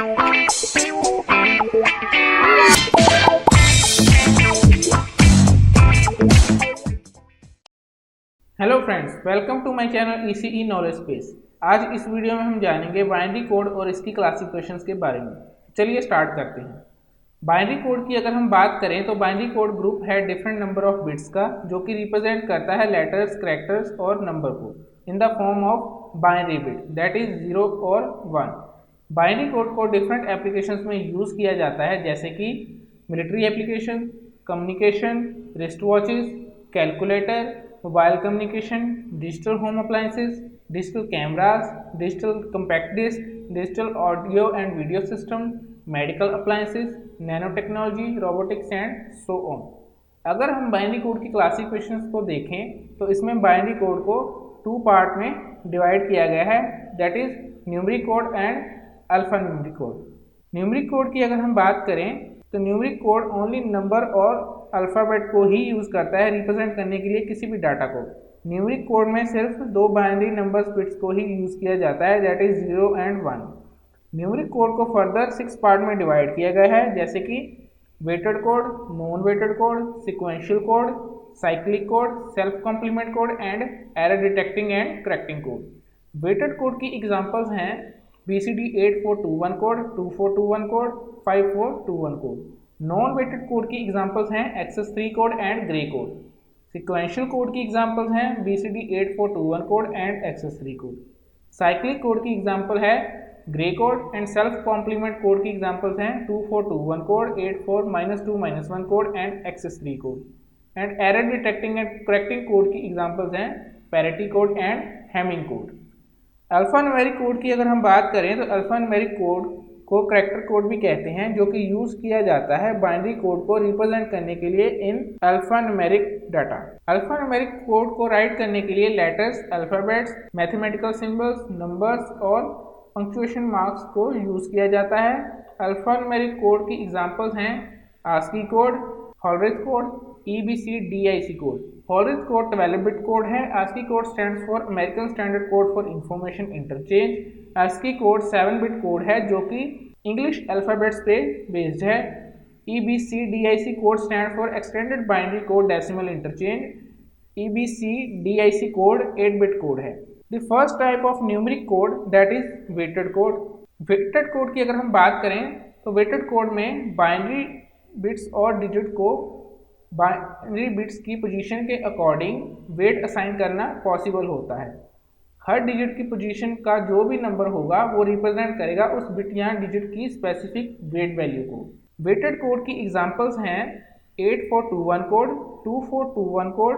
Hello friends, welcome to my channel ECE knowledge space. आज इस video में हम जानेंगे बाइनरी कोड और इसकी क्लासिफिकेशंस के बारे में। चलिए स्टार्ट करते हैं। बाइनरी कोड की अगर हम बात करें तो बाइनरी कोड ग्रुप है डिफरेंट नंबर ऑफ बिट्स का, जो कि रिप्रेजेंट करता है लेटर्स, कैरेक्टर्स और नंबर को in the form of binary bit, that is 0 और 1। बाइनरी कोड को डिफरेंट एप्लीकेशंस में यूज़ किया जाता है, जैसे कि military application, communication, wrist watches, calculator, mobile communication, digital home appliances, digital cameras, digital compact disc, digital audio and video system, medical appliances, nano technology, robotics and so on. अगर हम binary code की classifications को देखें तो इसमें binary code को 2 part में divide किया गया है, that is numeric code and alpha numeric code. Numeric code की अगर हम बात करें तो न्यूमेरिक कोड ओनली नंबर और अल्फ़ाबेट को ही यूज़ करता है रिप्रेजेंट करने के लिए किसी भी डाटा को। न्यूमेरिक कोड में सिर्फ 2 बाइनरी नंबर्स बिट्स को ही यूज़ किया जाता है, that is 0 and 1। Numeric code को फर्दर 6 पार्ट में डिवाइड किया गया है, जैसे कि weighted code, non weighted code, sequential code, cyclic code, self complement code and error detecting and correcting code. Weighted code की एग्जांपल्स हैं BCD 8421 code, 2421 code, 5421 code. Non weighted code की examples हैं XS3 code and Gray code. Sequential code की examples हैं BCD 8421 code and XS3 code. Cyclic code की example है Gray code and self complement code की examples हैं 2421 code, 84-2-1 code and XS3 code. And error detecting and correcting code की examples हैं parity code and Hamming code. Alpha numeric code की अगर हम बात करें तो अल्फा न्यूमेरिक कोड को करैक्टर कोड भी कहते हैं, जो कि यूज किया जाता है बाइनरी कोड को रिप्रेजेंट करने के लिए इन alpha numeric data. Alpha numeric code को राइट करने के लिए letters, alphabets, mathematical symbols, numbers और पंक्चुएशन मार्क्स को यूज किया जाता है। अल्फा न्यूमेरिक कोड की एग्जांपल्स हैं ASCII code, Hollerith code, EBCDIC code. Hollerith code 12 bit code है। ASCII code stands for American standard code for information interchange. ASCII code 7 bit code है, जो कि इंग्लिश अल्फ़ाबेट्स पे बेस्ड है। EBCDIC code stand for extended binary code decimal interchange. EBCDIC code 8 bit code है। The first type of numeric code that is weighted code. Weighted code की अगर हम बात करें तो वेटेड कोड में बाइनरी बिट्स और डिजिट को बाइनरी बिट्स की पोजीशन के अकॉर्डिंग वेट असाइन करना पॉसिबल होता है। हर डिजिट की पोजीशन का जो भी नंबर होगा वो रिप्रेजेंट करेगा उस बिट या डिजिट की स्पेसिफिक वेट वैल्यू को। वेटेड कोड की एग्जांपल्स हैं 8421 code, 2421 code,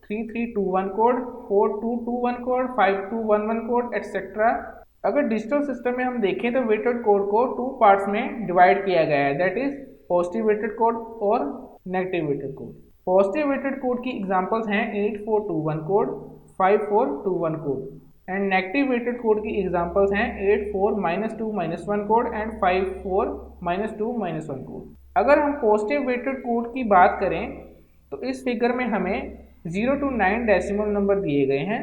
3321 code, 4221 code, 5211 code etcetera. अगर डिजिटल सिस्टम में हम देखें तो वेटेड कोड को 2 पार्ट्स में डिवाइड किया गया है, that is positive weighted code और negative weighted code. Positive weighted code की एग्जांपल्स हैं 8421 code, 5421 code and negative weighted code की एग्जांपल्स हैं 84-2-1 कोड एंड 54-2-1 कोड। अगर हम पॉजिटिव वेटेड कोड की बात करें तो इस फिगर में हमें 0 to 9 डेसिमल नंबर दिए गए हैं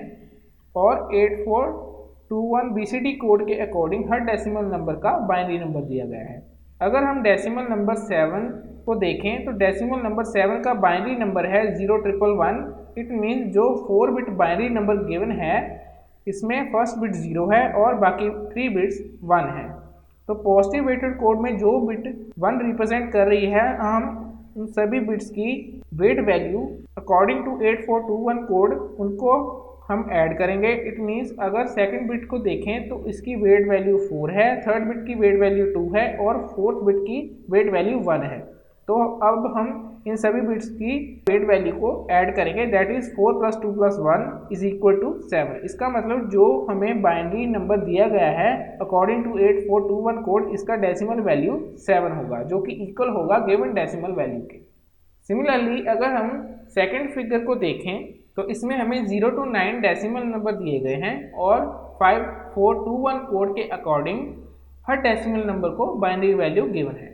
और 8421 BCD कोड के अकॉर्डिंग हर डेसिमल नंबर का बाइनरी नंबर दिया गया है। अगर हम डेसिमल नंबर 7 को देखें तो डेसिमल नंबर 7 का बाइनरी नंबर है 0111। इट मीन्स जो 4 बिट बाइनरी नंबर गिवन है इसमें फर्स्ट बिट 0 है और बाकी 3 बिट्स 1 है। तो पॉजिटिव वेटेड कोड में जो बिट 1 रिप्रेजेंट कर रही है, हम उन सभी बिट्स की weight value according to 8421 code उनको हम ऐड करेंगे। इट मीन्स अगर सेकंड बिट को देखें तो इसकी वेट वैल्यू 4 है, थर्ड बिट की वेट वैल्यू 2 है और फोर्थ बिट की वेट वैल्यू 1 है। तो अब हम इन सभी बिट्स की वेट वैल्यू को ऐड करेंगे, that is 4 + 2 + 1 is equal to 7। इसका मतलब जो हमें बाइनरी नंबर दिया गया है अकॉर्डिंग टू 8421 कोड, इसका डेसिमल वैल्यू 7 होगा, जो कि इक्वल होगा गिवन डेसिमल वैल्यू के। सिमिलरली अगर हम सेकेंड फिगर को देखें तो इसमें हमें 0 to 9 डेसिमल नंबर दिए गए हैं और 5421 कोड के अकॉर्डिंग हर डेसिमल नंबर को बाइनरी वैल्यू गिवन है।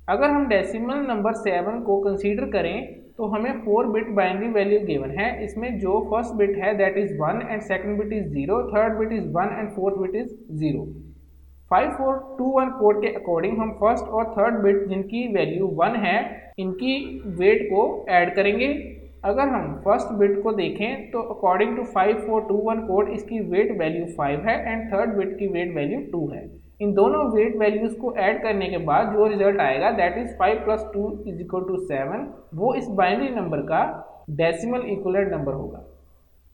अगर हम डेसिमल नंबर 7 को कंसीडर करें तो हमें 4 बिट बाइनरी वैल्यू गिवन है। इसमें जो फर्स्ट बिट है that is 1 and second bit is 0, third bit is 1 and fourth bit is 0। 5421 code के अकॉर्डिंग हम फर्स्ट और थर्ड बिट जिनकी वैल्यू 1 है इनकी वेट को ऐड करेंगे। अगर हम फर्स्ट बिट को देखें तो अकॉर्डिंग टू 5421 कोड इसकी वेट वैल्यू 5 है एंड थर्ड बिट की वेट वैल्यू 2 है। इन दोनों वेट वैल्यूज को ऐड करने के बाद जो रिजल्ट आएगा दैट इज 5 + 2 = 7, वो इस बाइनरी नंबर का डेसिमल इक्विवेलेंट नंबर होगा।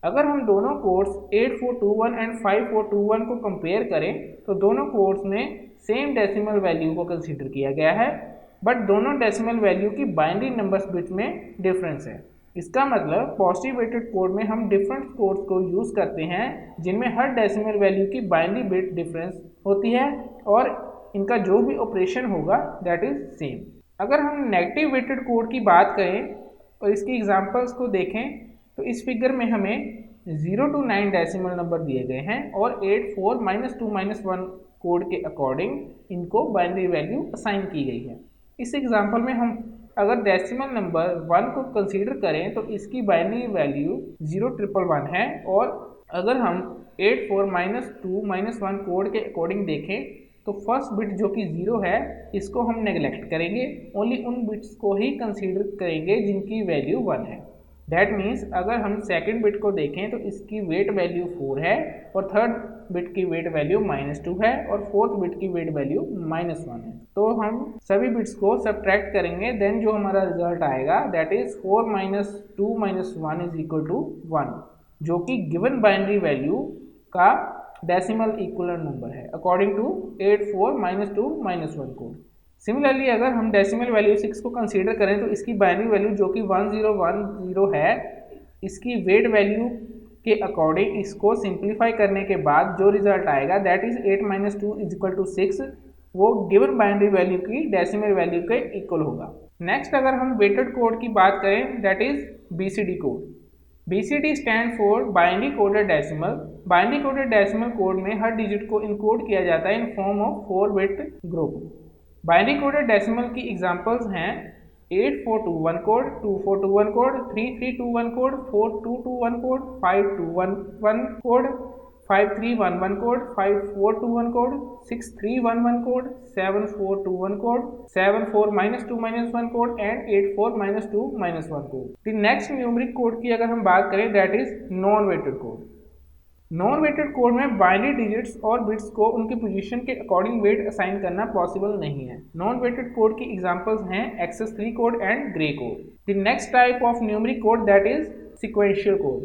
अगर हम दोनों कोड्स 8421 एंड 5421 को कंपेयर करें तो दोनों कोड्स में सेम डेसिमल वैल्यू को कंसीडर किया गया है, बट दोनों डेसिमल वैल्यू की बाइनरी नंबर्स बिट में डिफरेंस है। इसका मतलब पॉजिटिव वेटेड कोड में हम डिफरेंट कोड्स को यूज़ करते हैं जिनमें हर डेसिमल वैल्यू की बाइनरी बिट डिफरेंस होती है और इनका जो भी ऑपरेशन होगा दैट इज सेम। अगर हम नेगेटिव वेटेड कोड की बात करें और इसकी एग्जांपल्स को देखें तो इस फिगर में हमें 0 to 9 डेसिमल नंबर दिए गए हैं और 84 - 2 - 1 कोड के अकॉर्डिंग इनको बाइनरी वैल्यू असाइन की गई है। इस एग्जांपल में हम अगर डेसिमल नंबर 1 को कंसीडर करें तो इसकी बाइनरी वैल्यू 0111 है और अगर हम 84 - 2 - 1 कोड के अकॉर्डिंग देखें तो फर्स्ट बिट जो कि 0 है इसको हम नेगलेक्ट करेंगे, ओनली उन बिट्स को ही कंसीडर करेंगे जिनकी वैल्यू 1 है। दैट मीन्स अगर हम सेकंड बिट को देखें तो इसकी वेट वैल्यू 4 है और थर्ड बिट की वेट वैल्यू -2 है और फोर्थ बिट की वेट वैल्यू -1 है। तो हम सभी बिट्स को सब्ट्रैक्ट करेंगे, देन जो हमारा रिजल्ट आएगा दैट इज 4 - 2 - 1 = 1, जो कि गिवन बाइनरी वैल्यू का डेसिमल इक्विवेलेंट नंबर है अकॉर्डिंग टू 84 - 2 - 1 कोड। सिमिलरली अगर हम डेसिमल वैल्यू 6 को कंसीडर करें तो इसकी बाइनरी वैल्यू जो कि 1010 है, इसकी वेट वैल्यू के अकॉर्डिंग इसको सिंप्लीफाई करने के बाद जो रिजल्ट आएगा दैट इज 8 - 2 = 6, वो गिवन बाइनरी वैल्यू की डेसिमल वैल्यू के इक्वल होगा। नेक्स्ट अगर हम वेटेड कोड की बात करें that is BCD code. BCD stand for binary coded decimal. Binary coded decimal code में हर डिजिट को इनकोड किया जाता है in form of 4 bit group. Binary coded decimal की एग्जांपल्स हैं 8421 code, 2421 code, 3321 code, 4221 code, 5211 code, 5311 code, 5421 code, 6311 code, 7421 code, 74 - 2 - 1 code and 84 - 2 - 1 code. The next numeric code की अगर हम बात करें that is non weighted code. Non weighted code में binary digits और bits को उनकी पोजीशन के अकॉर्डिंग वेट असाइन करना पॉसिबल नहीं है। नॉन वेटेड कोड की एग्जांपल्स हैं XS3 code and Gray code. The next type of numeric code that is sequential code.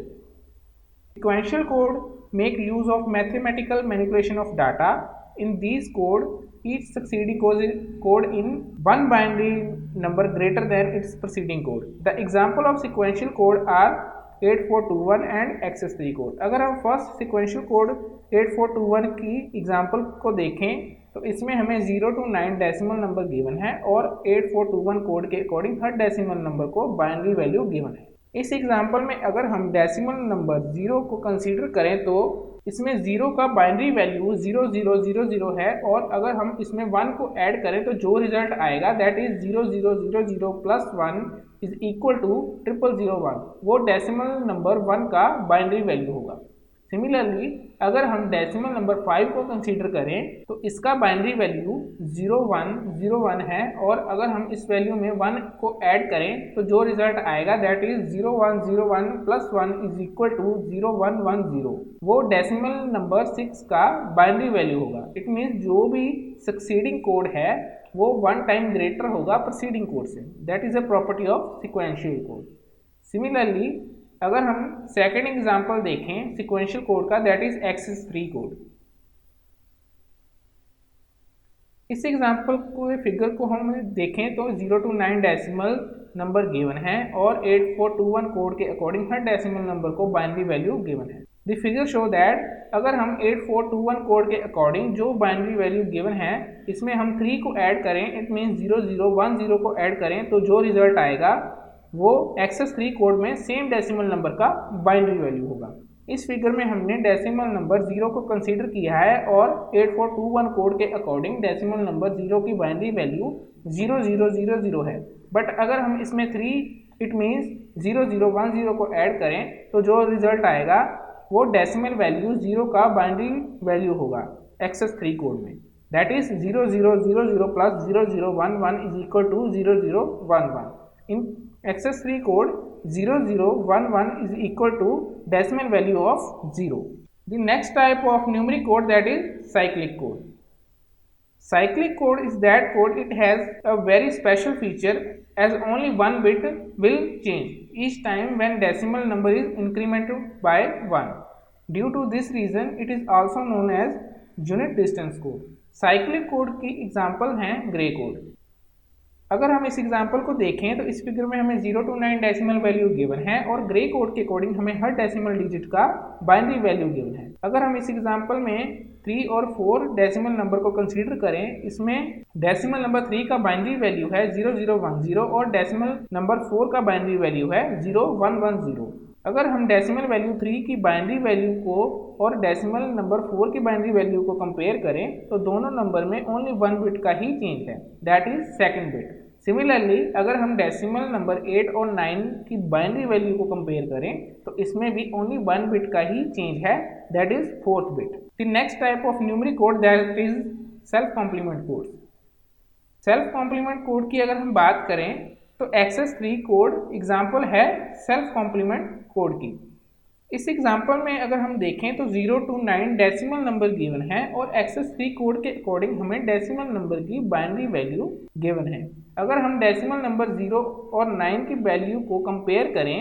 Sequential code make use of mathematical manipulation of data. In these code each succeeding code in one binary number greater than its preceding code. The example of sequential code are 8421 and XS3 code. अगर हम first sequential code 8421 की example को देखें तो इसमें हमें 0 to 9 decimal number given है और 8421 कोड के अकॉर्डिंग हर डेसिमल नंबर को बाइनरी वैल्यू गिवन है। इस एग्जांपल में अगर हम डेसिमल नंबर 0 को कंसीडर करें तो इसमें 0 का बाइनरी वैल्यू 0000 है और अगर हम इसमें 1 को ऐड करें तो जो रिजल्ट आएगा that is 0000 + 1 is equal to 0001, वो डेसिमल नंबर 1 का बाइनरी वैल्यू होगा। सिमिलरली अगर हम डेसिमल नंबर 5 को कंसीडर करें तो इसका बाइनरी वैल्यू 0101 है और अगर हम इस वैल्यू में 1 को ऐड करें तो जो रिजल्ट आएगा that is 0101 + 1 is equal to 0110, वो डेसिमल नंबर 6 का बाइनरी वैल्यू होगा। इट मीन्स जो भी सक्सीडिंग कोड है वो 1 टाइम ग्रेटर होगा प्रीसीडिंग कोड से। That is a property of sequential code. Similarly अगर हम सेकेंड एग्जाम्पल देखें सिक्वेंशियल कोड का दैट इज XS3 कोड। इस एग्जाम्पल को फिगर को हम देखें तो 0 to 9 डेसिमल नंबर गिवन है और 8421 कोड के अकॉर्डिंग हर डेसिमल नंबर को बाइनरी वैल्यू गिवन है। द फिगर शो दैट अगर हम 8421 कोड के अकॉर्डिंग जो बाइनरी वैल्यू गिवन है इसमें हम 3 को ऐड करें, इट मीन्स 0010 को ऐड करें तो जो रिजल्ट आएगा वो XS3 कोड में सेम डेसिमल नंबर का बाइनरी वैल्यू होगा। इस फिगर में हमने डेसिमल नंबर 0 को कंसीडर किया है और 8421 कोड के अकॉर्डिंग डेसिमल नंबर 0 की बाइनरी वैल्यू 0000 है, बट अगर हम इसमें 3 इट मीन्स 0010 को ऐड करें तो जो रिजल्ट आएगा वो डेसिमल वैल्यू 0 का बाइनरी वैल्यू होगा XS3 कोड में। that is 0000 plus 0011 is equal to 0011. In access 3 code, 0011 is equal to decimal value of 0. The next type of numeric code, that is cyclic code. Cyclic code is that code it has a very special feature as only one bit will change each time when decimal number is incremented by 1. Due to this reason it is also known as unit distance code. Cyclic code की example हैं grey code. अगर हम इस example को देखें तो इस figure में हमें 0 to 9 डेसिमल वैल्यू गिवन है और ग्रे कोड के अकॉर्डिंग हमें हर डेसिमल डिजिट का बाइनरी वैल्यू गिवन है। अगर हम इस एग्जाम्पल में 3 और 4 डेसिमल नंबर को कंसीडर करें, इसमें डेसिमल नंबर 3 का बाइनरी वैल्यू है 0010 और डेसिमल नंबर 4 का बाइनरी वैल्यू है 0110। अगर हम डेसिमल वैल्यू 3 की बाइनरी वैल्यू को और डेसिमल नंबर 4 की बाइनरी वैल्यू को कंपेयर करें तो दोनों नंबर में ओनली 1 बिट का ही चेंज है, that is second bit. Similarly अगर हम डेसिमल नंबर 8 और 9 की बाइनरी वैल्यू को कंपेयर करें तो इसमें भी ओनली 1 बिट का ही चेंज है, that is fourth bit. The next type of numeric code that is self complement code. Self complement code की अगर हम बात करें तो एक्सेस 3 कोड एग्जाम्पल है सेल्फ कॉम्प्लीमेंट कोड की। इस एग्जाम्पल में अगर हम देखें तो 0 to 9 डेसिमल नंबर गिवन है और एक्सेस 3 कोड के अकॉर्डिंग हमें डेसिमल नंबर की बाइनरी वैल्यू गिवन है। अगर हम डेसिमल नंबर 0 और 9 की वैल्यू को कंपेयर करें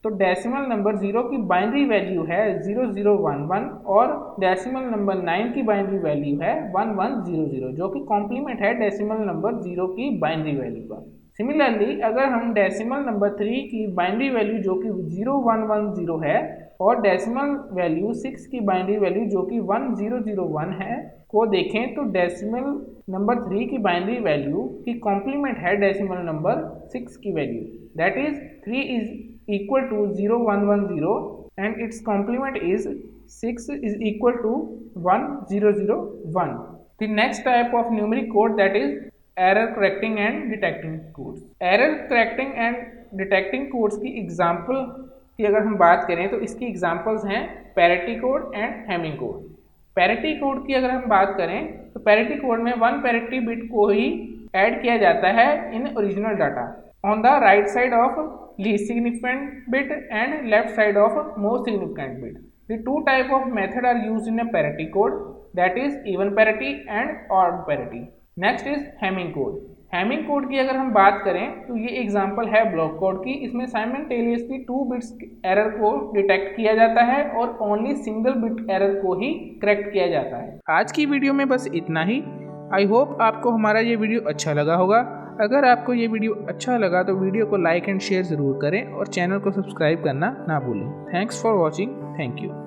तो डेसिमल नंबर 0 की बाइनरी वैल्यू है 0011 और डेसिमल नंबर 9 की बाइनरी वैल्यू है 1100, जो कि कॉम्प्लीमेंट है डेसिमल नंबर 0 की बाइनरी वैल्यू का। सिमिलरली अगर हम डेसिमल नंबर 3 की बाइनरी वैल्यू जो कि 0110 है और डेसिमल वैल्यू 6 की बाइनरी वैल्यू जो कि 1001 है को देखें तो डेसिमल नंबर 3 की बाइनरी वैल्यू की कॉम्प्लीमेंट है डेसिमल नंबर 6 की value, that is 3 is equal to 0110 and its complement is 6 is equal to 1001। The next type of numeric code that is error correcting and detecting codes. Error correcting and detecting codes की example की अगर हम बात करें तो इसकी examples हैं parity code and Hamming code. Parity code की अगर हम बात करें तो पैरिटी कोड में 1 पैरिटी बिट को ही ऐड किया जाता है in original data on the right side of least significant bit and left side of most significant bit. The two type of method are used in a parity code, that is even parity and odd parity. Next is Hamming code. Hamming code की अगर हम बात करें तो ये example है block code की। इसमें साइमल्टेनियसली 2 बिट्स एरर को डिटेक्ट किया जाता है और ओनली सिंगल बिट एरर को ही करेक्ट किया जाता है। आज की वीडियो में बस इतना ही। आई होप आपको हमारा ये वीडियो अच्छा लगा होगा। अगर आपको ये वीडियो अच्छा लगा तो वीडियो को लाइक एंड शेयर ज़रूर करें और चैनल को सब्सक्राइब करना ना भूलें। Thanks for watching. Thank you.